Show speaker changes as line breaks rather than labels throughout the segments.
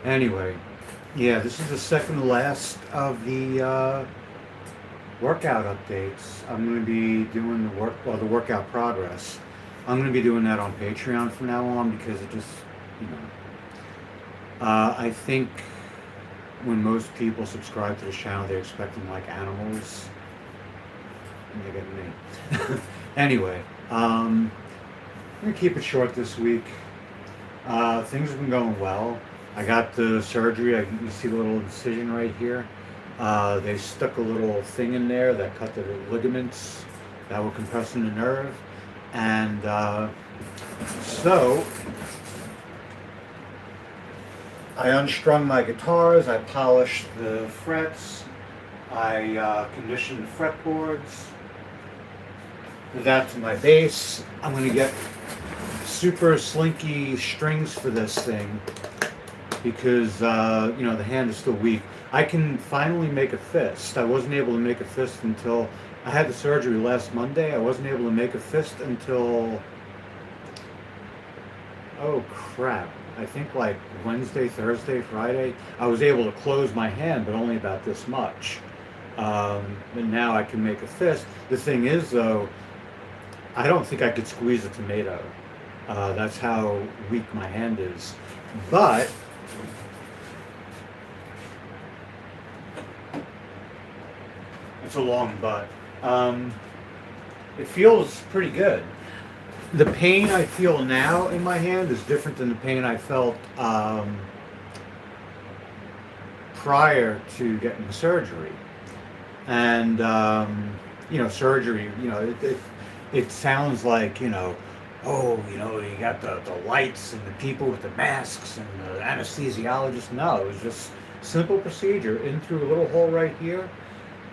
Anyway, yeah, this is the second to last of the workout updates. I'm going to be doing the workout progress. I'm going to be doing that on Patreon from now on because it just, you know, I think when most people subscribe to this channel, they're expecting like animals, and they get me. Anyway, I'm going to keep it short this week. Things have been going well. I got the surgery. You see the little incision right here. They stuck a little thing in there that cut the ligaments that were compressing the nerve. And so I unstrung my guitars, I polished the frets, I conditioned the fretboards. That's my bass. I'm going to get super slinky strings for this thing because the hand is still weak. I can finally make a fist. I wasn't able to make a fist until I had the surgery last Monday. I wasn't able to make a fist until, oh crap, I think like Wednesday, Thursday, Friday. I was able to close my hand, but only about this much. And now I can make a fist. The thing is, though, I don't think I could squeeze a tomato. That's how weak my hand is. But it's a long but. It feels pretty good. The pain I feel now in my hand is different than the pain I felt prior to getting the surgery. And surgery. It sounds like you got the lights and the people with the masks and the anesthesiologist. No, it was just simple procedure in through a little hole right here.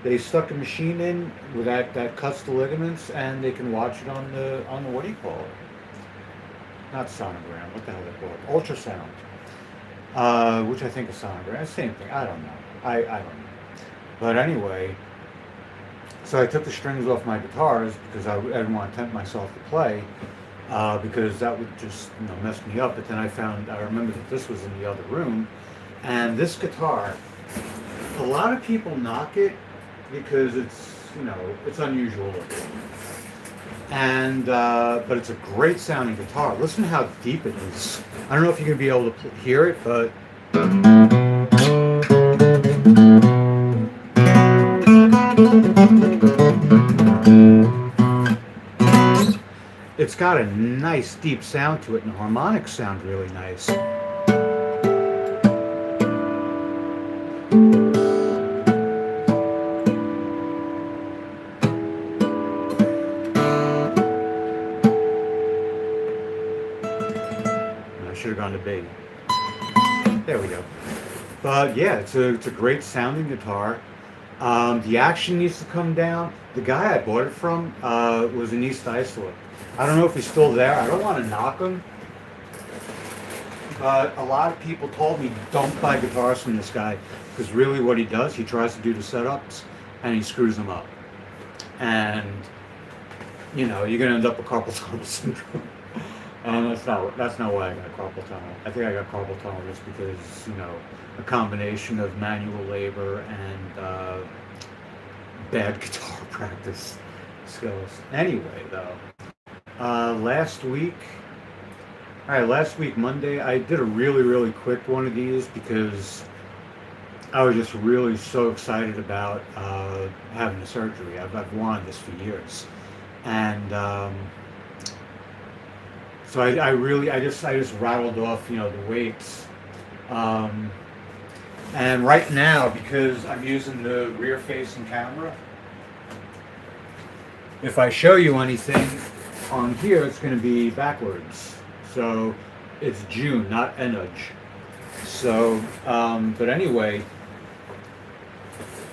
They stuck a machine in with that cuts the ligaments, and they can watch it on the what do you call it? Not sonogram. What the hell they call it? Ultrasound. Which I think is sonogram. Same thing. I don't know. I don't know. But anyway, so I took the strings off my guitars because I didn't want to tempt myself to play because that would just mess me up. But then I remembered that this was in the other room, and this guitar, a lot of people knock it because it's unusual looking, and but it's a great sounding guitar. Listen to how deep it is. I don't know if you're gonna be able to hear it, but it's got a nice deep sound to it, and the harmonics sound really nice. I should have gone to B. There we go. But yeah, it's a great sounding guitar. The action needs to come down. The guy I bought it from was in East Islip. I don't know if he's still there. I don't want to knock him, but a lot of people told me don't buy guitars from this guy because really what he does, he tries to do the setups and he screws them up, and you're gonna end up with carpal tunnel syndrome. And that's not why I got carpal tunnel. I think I got carpal tunnel just because a combination of manual labor and bad guitar practice skills. Anyway, though, last week Monday, I did a really really quick one of these because I was just really so excited about having the surgery. I've wanted this for years, and so I just rattled off the weights, and right now because I'm using the rear facing camera, if I show you anything on here, it's going to be backwards. So it's June, not Enuj. So, but anyway,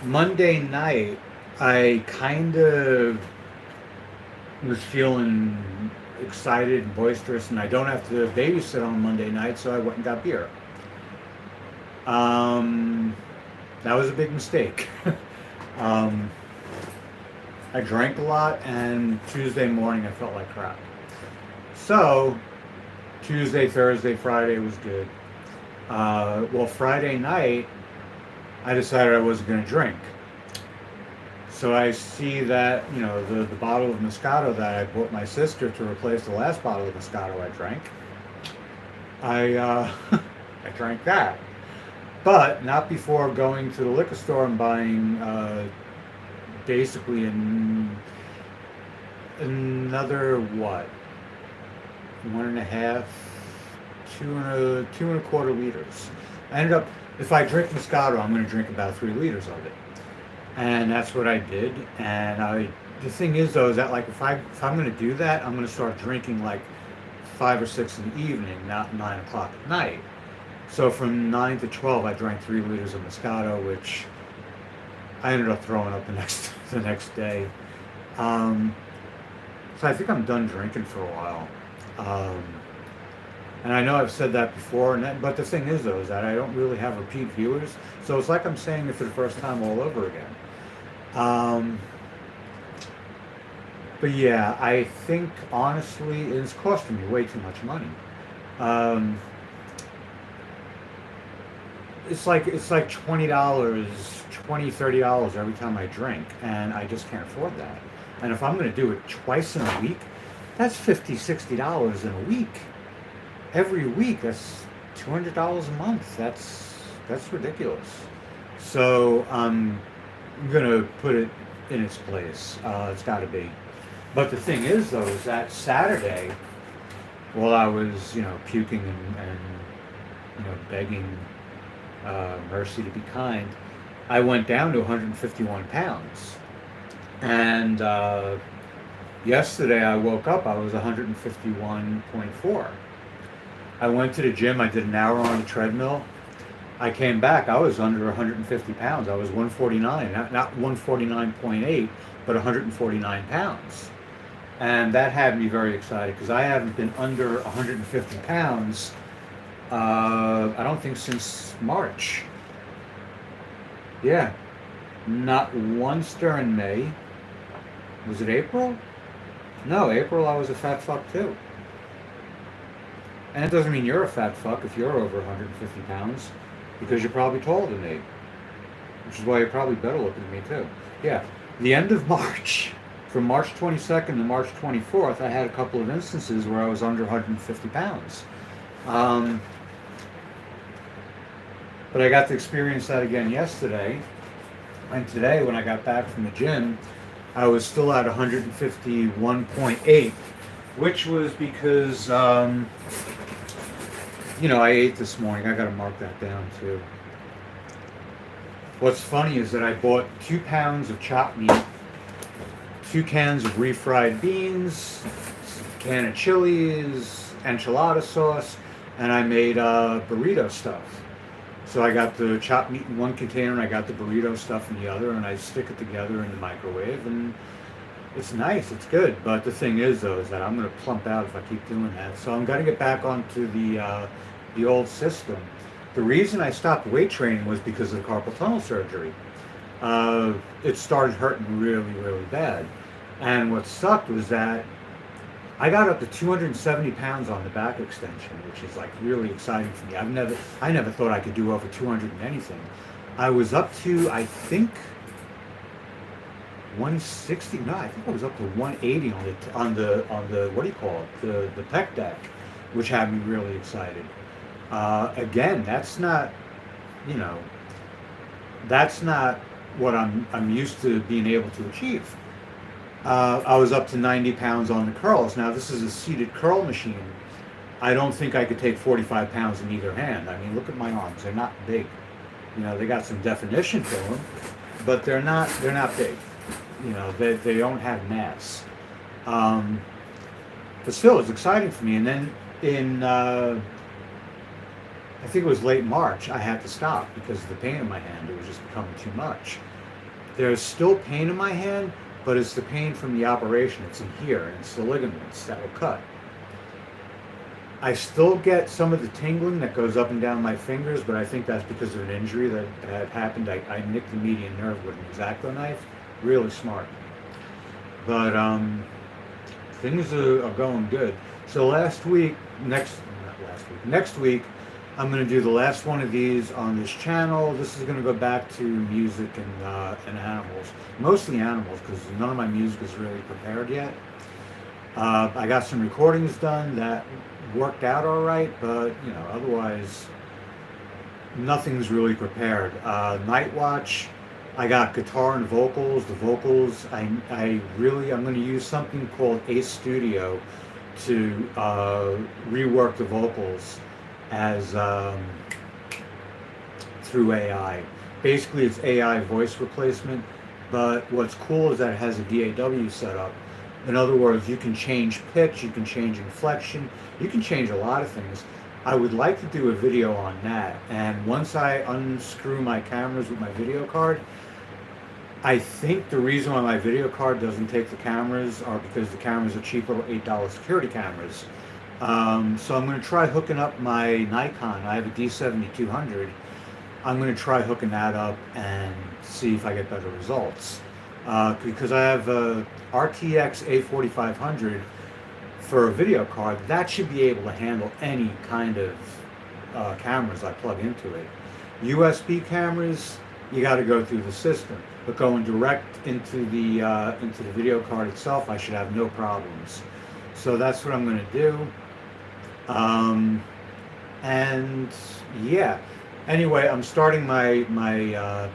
Monday night I kind of was feeling excited and boisterous, and I don't have to babysit on Monday night, so I went and got beer. That was a big mistake. I drank a lot, and Tuesday morning I felt like crap. So Tuesday, Thursday, Friday was good. Well, Friday night, I decided I wasn't going to drink. So I see that, the bottle of Moscato that I bought my sister to replace the last bottle of Moscato I drank. I drank that. But not before going to the liquor store and buying basically another what? 1.5, 2.25 liters. I ended up, if I drink Moscato, I'm going to drink about 3 liters of it. And that's what I did. And the thing is though, is that like if I'm going to do that, I'm going to start drinking like 5 or 6 in the evening, not 9 o'clock at night. So from 9 to 12, I drank 3 liters of Moscato, which I ended up throwing up the next day. So I think I'm done drinking for a while. And I know I've said that before, but the thing is though, is that I don't really have repeat viewers, so it's like I'm saying it for the first time all over again. But yeah, I think honestly it's costing me way too much money. Um, it's like $20, $30 every time I drink, and I just can't afford that. And if I'm going to do it twice in a week, that's $50, $60 in a week. Every week, that's $200 a month. That's ridiculous. So I'm gonna put it in its place. It's got to be. But the thing is, though, is that Saturday, while I was, puking and begging mercy to be kind, I went down to 151 pounds. And yesterday I woke up, I was 151.4. I went to the gym, I did an hour on the treadmill. I came back, I was under 150 pounds. I was 149, not 149.8, but 149 pounds. And that had me very excited because I haven't been under 150 pounds, I don't think since March. Yeah, not once during May. Was it April? No, April I was a fat fuck too. And it doesn't mean you're a fat fuck if you're over 150 pounds, because you're probably taller than me, which is why you're probably better looking than me too. Yeah, the end of March, from March 22nd to March 24th, I had a couple of instances where I was under 150 pounds. But I got to experience that again yesterday, and today when I got back from the gym, I was still at 151.8, which was because, I ate this morning. I got to mark that down too. What's funny is that I bought 2 pounds of chopped meat, 2 cans of refried beans, a can of chilies, enchilada sauce, and I made burrito stuff. So I got the chopped meat in one container and I got the burrito stuff in the other, and I stick it together in the microwave, and it's nice, it's good. But the thing is though, is that I'm going to plump out if I keep doing that. So I'm going to get back onto the old system. The reason I stopped weight training was because of the carpal tunnel surgery. It started hurting really, really bad. And what sucked was that I got up to 270 pounds on the back extension, which is like really exciting for me. I never thought I could do over 200 and anything. I was up to, I think, 160. No, I think I was up to 180 on the what do you call it? The pec deck, which had me really excited. Again, that's not, that's not what I'm used to being able to achieve. I was up to 90 pounds on the curls. Now this is a seated curl machine. I don't think I could take 45 pounds in either hand. I mean, look at my arms; they're not big. They got some definition to them, but they're not big. They don't have mass. But still, it's exciting for me. And then in I think it was late March, I had to stop because of the pain in my hand. It was just becoming too much. There's still pain in my hand, but it's the pain from the operation. It's in here, and it's the ligaments that will cut. I still get some of the tingling that goes up and down my fingers, but I think that's because of an injury that had happened. I nicked the median nerve with an X-Acto knife. Really smart. But things are going good. So next week, I'm going to do the last one of these on this channel. This is going to go back to music and animals, mostly animals, because none of my music is really prepared yet. I got some recordings done that worked out all right, but otherwise nothing's really prepared. Night Watch, I got guitar and vocals. The vocals, I'm going to use something called Ace Studio to rework the vocals as through AI. Basically, it's AI voice replacement, but what's cool is that it has a DAW setup. In other words, you can change pitch, you can change inflection, you can change a lot of things. I would like to do a video on that, and once I unscrew my cameras with my video card, I think the reason why my video card doesn't take the cameras are because the cameras are cheap little $8 security cameras. So I'm going to try hooking up my Nikon. I have a D7200. I'm going to try hooking that up and see if I get better results. Because I have a RTX A4500 for a video card, that should be able to handle any kind of cameras I plug into it. USB cameras, you got to go through the system, but going direct into the video card itself, I should have no problems. So that's what I'm going to do. And yeah, anyway, I'm starting my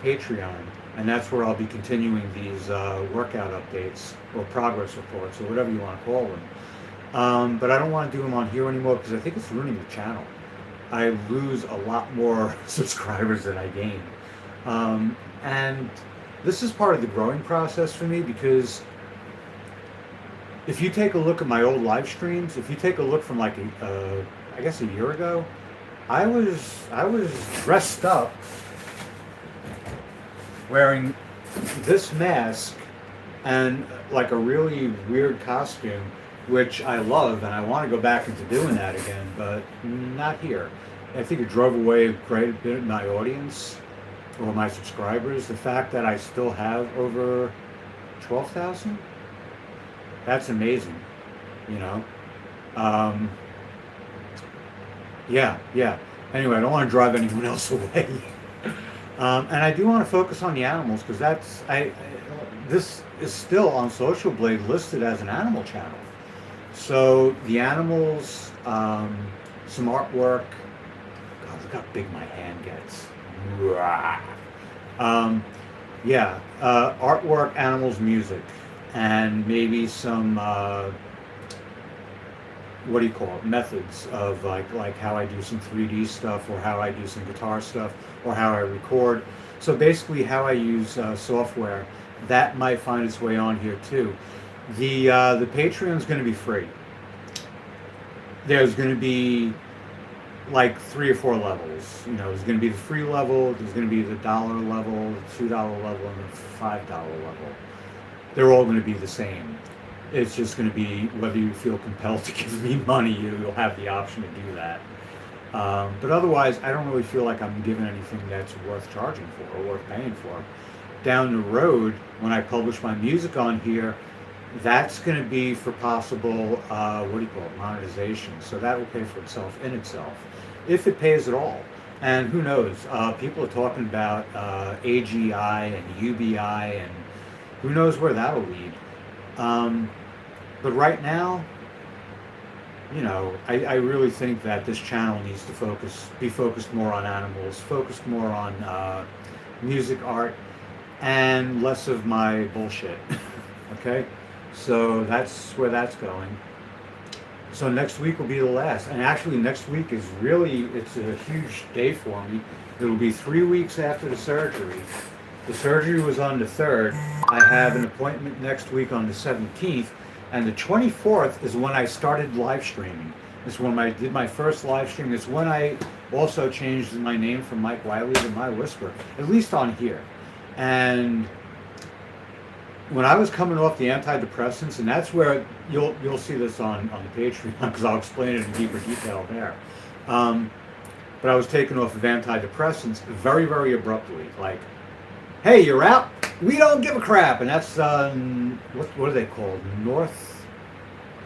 Patreon, and that's where I'll be continuing these workout updates or progress reports or whatever you want to call them. But I don't want to do them on here anymore because I think it's ruining the channel. I lose a lot more subscribers than I gain. And this is part of the growing process for me, because if you take a look at my old live streams, if you take a look from like I guess a year ago, I was dressed up wearing this mask and like a really weird costume, which I love, and I want to go back into doing that again, but not here. I think it drove away a great bit of my audience or my subscribers. The fact that I still have over 12,000, that's amazing, yeah. Anyway, I don't want to drive anyone else away. And I do want to focus on the animals, because this is still on Social Blade listed as an animal channel. So the animals, some artwork. God, look how big my hand gets. Artwork, animals, music, and maybe some methods of like how I do some 3D stuff, or how I do some guitar stuff, or how I record. So basically how I use software. That might find its way on here too. The Patreon's going to be free. There's going to be like 3 or 4 levels. There's going to be the free level, there's going to be the $1 level, the $2 level, and the $5 level. They're all going to be the same. It's just going to be whether you feel compelled to give me money, you'll have the option to do that. But otherwise, I don't really feel like I'm giving anything that's worth charging for or worth paying for. Down the road, when I publish my music on here, that's going to be for possible, monetization. So that will pay for itself in itself, if it pays at all. And who knows? People are talking about AGI and UBI, and who knows where that'll lead. But right now, I really think that this channel needs to be focused more on animals, focused more on music, art, and less of my bullshit. Okay? So that's where that's going. So next week will be the last. And actually next week it's a huge day for me. It'll be 3 weeks after the surgery. The surgery was on the 3rd. I have an appointment next week on the 17th. And the 24th is when I started live streaming. It's when I did my first live stream. It's when I also changed my name from Mike Wiley to My Whisper, at least on here. And when I was coming off the antidepressants, and that's where you'll see this on the Patreon, because I'll explain it in deeper detail there. But I was taken off of antidepressants very, very abruptly. Like, hey, you're out? We don't give a crap. And that's, what are they called?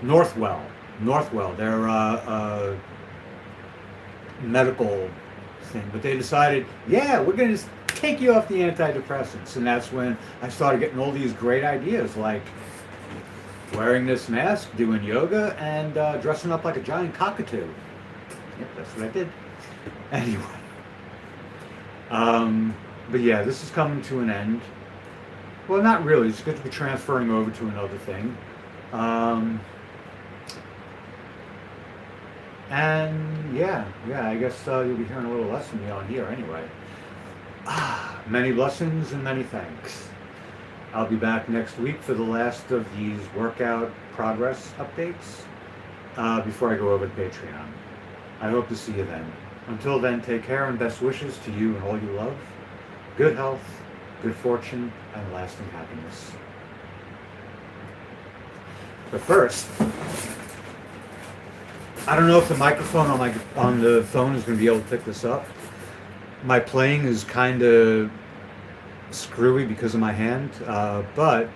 Northwell. They're medical thing, but they decided, yeah, we're going to just take you off the antidepressants. And that's when I started getting all these great ideas, like wearing this mask, doing yoga, and dressing up like a giant cockatoo. Yep, that's what I did. Anyway. But yeah, this is coming to an end. Well, not really. It's going to be transferring over to another thing. And yeah, I guess you'll be hearing a little less from me on here anyway. Many blessings and many thanks. I'll be back next week for the last of these workout progress updates before I go over to Patreon. I hope to see you then. Until then, take care and best wishes to you and all you love. Good health, good fortune, and lasting happiness. But first, I don't know if the microphone on the phone is going to be able to pick this up. My playing is kind of screwy because of my hand, but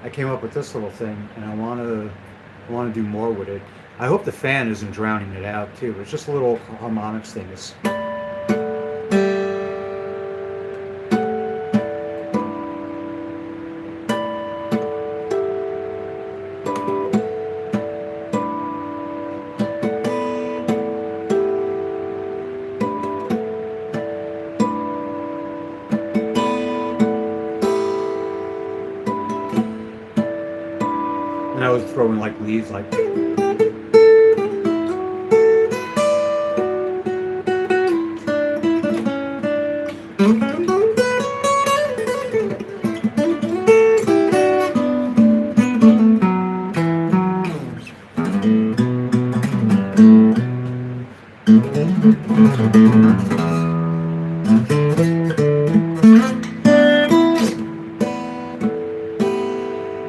I came up with this little thing, and I want to do more with it. I hope the fan isn't drowning it out too. It's just a little harmonics thing. It's and I was throwing like leaves like.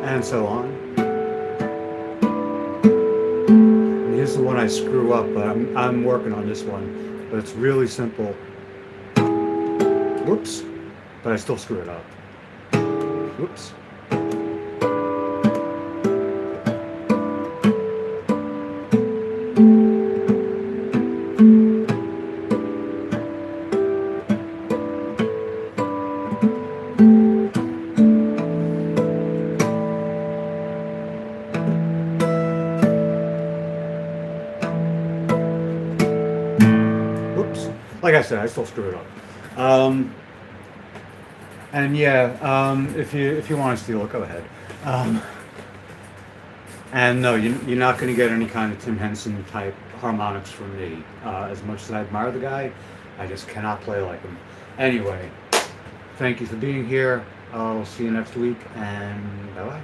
And so on. And here's the one I screw up, but I'm working on this one. But it's really simple. Whoops. But I still screw it up. Whoops. Like I said, I still screw it up. And yeah, if you want to steal it, go ahead. And no, you're not going to get any kind of Tim Henson type harmonics from me. As much as I admire the guy, I just cannot play like him. Anyway, thank you for being here. I'll see you next week, and bye-bye.